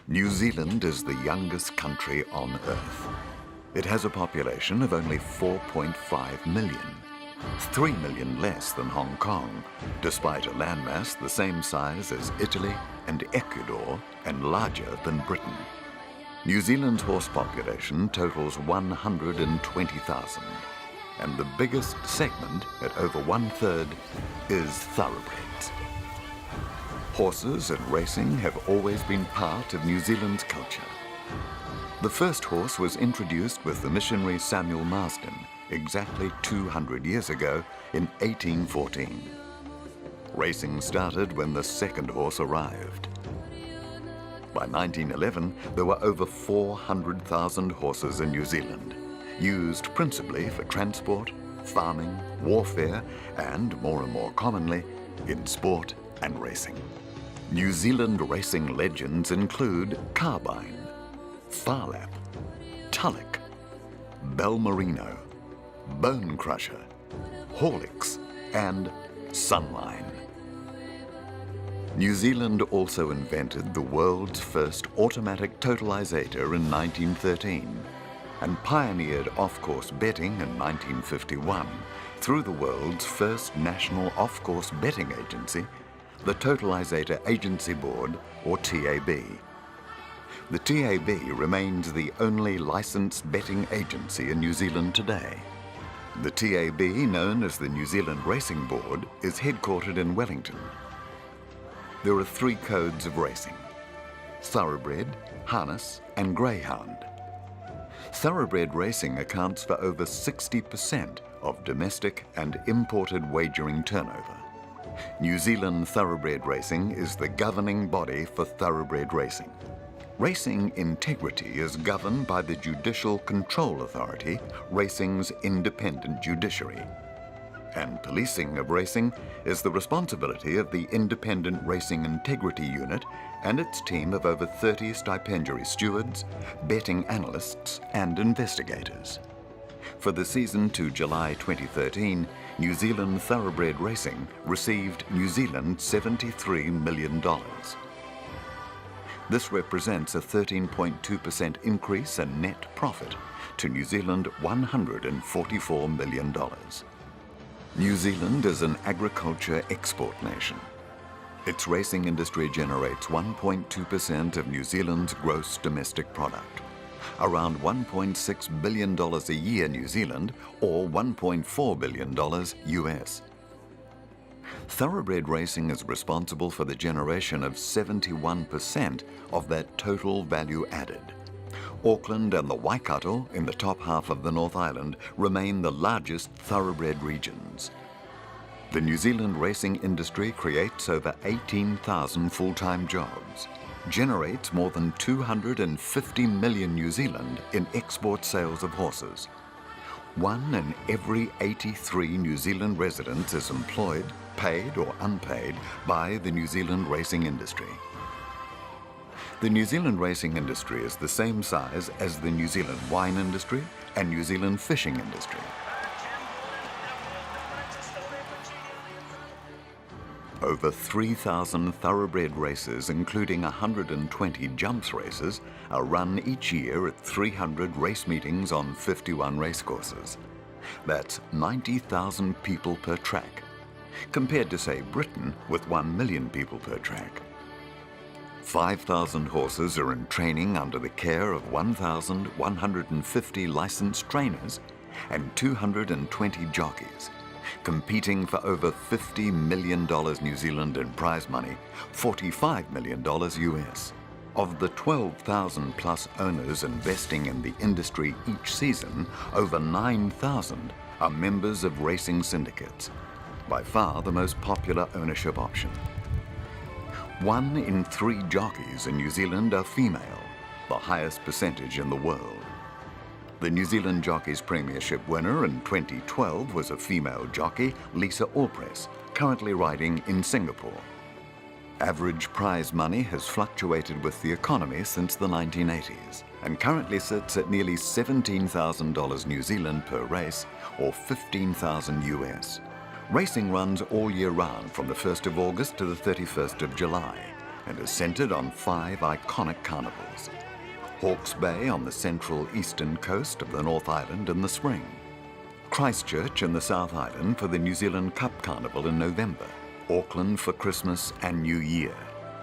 New Zealand is the youngest country on Earth. It has a population of only 4.5 million, 3 million less than Hong Kong, despite a landmass the same size as Italy and Ecuador and larger than Britain. New Zealand's horse population totals 120,000, and the biggest segment, at over 1/3, is thoroughbreds. Horses and racing have always been part of New Zealand's culture. The first horse was introduced with the missionary Samuel Marsden exactly 200 years ago in 1814. Racing started when the second horse arrived. By 1911, there were over 400,000 horses in New Zealand, used principally for transport, farming, warfare, and more commonly, in sport and racing. New Zealand racing legends include Carbine, Farlap, Tulloch, Belmerino, Bone Crusher, Horlicks, and Sunline. New Zealand also invented the world's first automatic totalizator in 1913 and pioneered off-course betting in 1951 through the world's first national off-course betting agency, the Totalizator Agency Board, or TAB. The TAB remains the only licensed betting agency in New Zealand today. The TAB, known as the New Zealand Racing Board, is headquartered in Wellington. There are 3 codes of racing: thoroughbred, harness, and greyhound. Thoroughbred racing accounts for over 60% of domestic and imported wagering turnover. New Zealand Thoroughbred Racing is the governing body for thoroughbred racing. Racing integrity is governed by the Judicial Control Authority, racing's independent judiciary. And policing of racing is the responsibility of the Independent Racing Integrity Unit and its team of over 30 stipendiary stewards, betting analysts, and investigators. For the season to July 2013, New Zealand Thoroughbred Racing received New Zealand $73 million. This represents a 13.2% increase in net profit to New Zealand $144 million. New Zealand is an agriculture export nation. Its racing industry generates 1.2% of New Zealand's gross domestic product, around $1.6 billion a year New Zealand, or $1.4 billion US. Thoroughbred racing is responsible for the generation of 71% of that total value added. Auckland and the Waikato, in the top half of the North Island, remain the largest thoroughbred regions. The New Zealand racing industry creates over 18,000 full-time jobs, generates more than 250 million New Zealand in export sales of horses. 1 in every 83 New Zealand residents is employed, paid or unpaid, by the New Zealand racing industry. The New Zealand racing industry is the same size as the New Zealand wine industry and New Zealand fishing industry. Over 3,000 thoroughbred races, including 120 jumps races, are run each year at 300 race meetings on 51 racecourses. That's 90,000 people per track, compared to, say, Britain with 1 million people per track. 5,000 horses are in training under the care of 1,150 licensed trainers and 220 jockeys, competing for over $50 million New Zealand in prize money, $45 million US. Of the 12,000 plus owners investing in the industry each season, over 9,000 are members of racing syndicates, by far the most popular ownership option. 1 in 3 jockeys in New Zealand are female, the highest percentage in the world. The New Zealand Jockeys Premiership winner in 2012 was a female jockey, Lisa Allpress, currently riding in Singapore. Average prize money has fluctuated with the economy since the 1980s and currently sits at nearly $17,000 New Zealand per race, or $15,000 US. Racing runs all year round from the 1st of August to the 31st of July and is centred on 5 iconic carnivals. Hawke's Bay on the central eastern coast of the North Island in the spring. Christchurch in the South Island for the New Zealand Cup Carnival in November. Auckland for Christmas and New Year.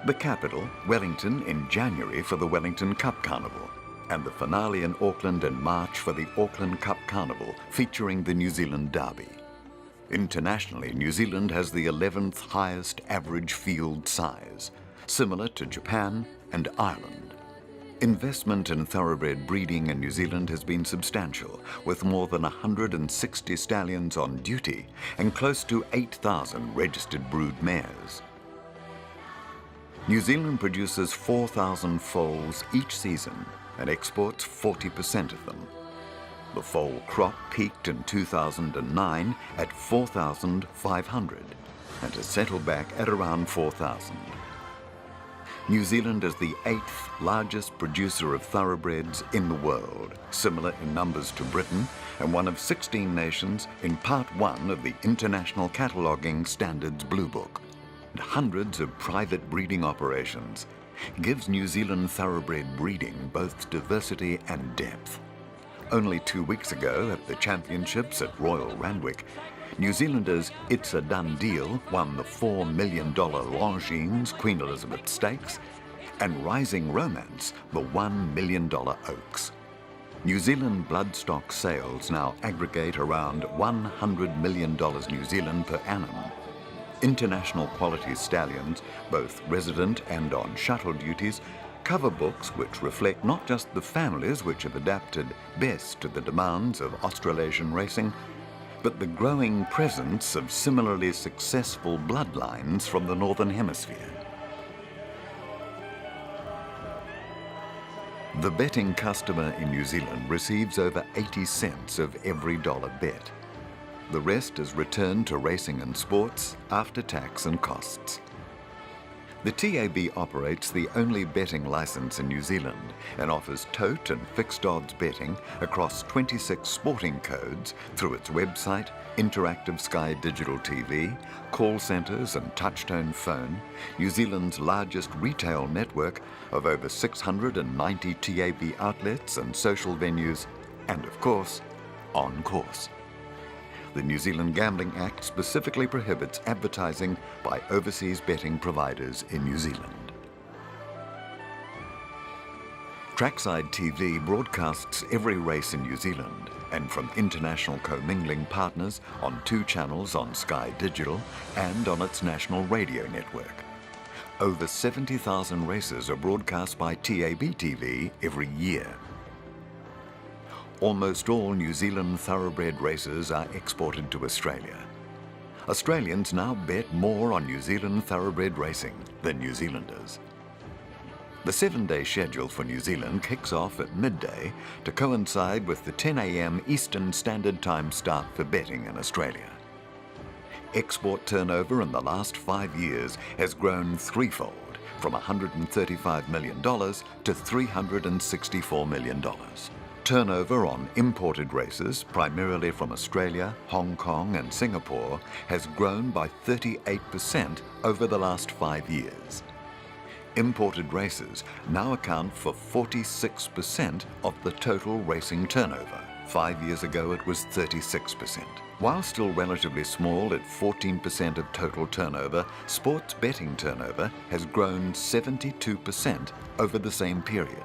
The capital, Wellington, in January for the Wellington Cup Carnival. And the finale in Auckland in March for the Auckland Cup Carnival, featuring the New Zealand Derby. Internationally, New Zealand has the 11th highest average field size, similar to Japan and Ireland. Investment in thoroughbred breeding in New Zealand has been substantial, with more than 160 stallions on duty and close to 8,000 registered brood mares. New Zealand produces 4,000 foals each season and exports 40% of them. The foal crop peaked in 2009 at 4,500 and has settled back at around 4,000. New Zealand is the 8th largest producer of thoroughbreds in the world, similar in numbers to Britain, and one of 16 nations in Part 1 of the International Cataloguing Standards Blue Book. And hundreds of private breeding operations gives New Zealand thoroughbred breeding both diversity and depth. Only 2 weeks ago at the championships at Royal Randwick, New Zealanders It's a Done Deal won the $4 million Longines Queen Elizabeth Stakes and Rising Romance the $1 million Oaks. New Zealand bloodstock sales now aggregate around $100 million New Zealand per annum. International quality stallions, both resident and on shuttle duties, cover books which reflect not just the families which have adapted best to the demands of Australasian racing, but the growing presence of similarly successful bloodlines from the Northern Hemisphere. The betting customer in New Zealand receives over 80 cents of every dollar bet. The rest is returned to racing and sports after tax and costs. The TAB operates the only betting license in New Zealand and offers tote and fixed odds betting across 26 sporting codes through its website, interactive Sky digital TV, call centres and touchtone phone, New Zealand's largest retail network of over 690 TAB outlets and social venues, and of course, on course. The New Zealand Gambling Act specifically prohibits advertising by overseas betting providers in New Zealand. Trackside TV broadcasts every race in New Zealand and from international commingling partners on 2 channels on Sky Digital and on its national radio network. Over 70,000 races are broadcast by TAB TV every year. Almost all New Zealand thoroughbred races are exported to Australia. Australians now bet more on New Zealand thoroughbred racing than New Zealanders. The 7-day schedule for New Zealand kicks off at midday to coincide with the 10 a.m. Eastern Standard Time start for betting in Australia. Export turnover in the last 5 years has grown threefold, from $135 million to $364 million. Turnover on imported races, primarily from Australia, Hong Kong and Singapore, has grown by 38% over the last 5 years. Imported races now account for 46% of the total racing turnover. 5 years ago it was 36%. While still relatively small at 14% of total turnover, sports betting turnover has grown 72% over the same period.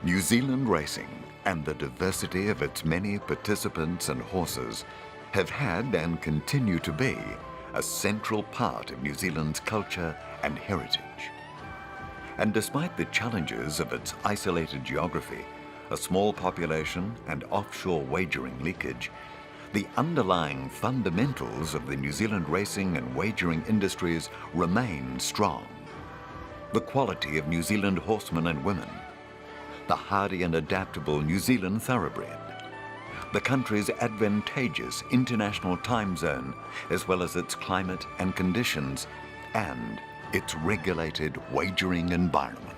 New Zealand racing and the diversity of its many participants and horses have had and continue to be a central part of New Zealand's culture and heritage. And despite the challenges of its isolated geography, a small population and offshore wagering leakage, the underlying fundamentals of the New Zealand racing and wagering industries remain strong. The quality of New Zealand horsemen and women, the hardy and adaptable New Zealand thoroughbred, the country's advantageous international time zone, as well as its climate and conditions, and its regulated wagering environment.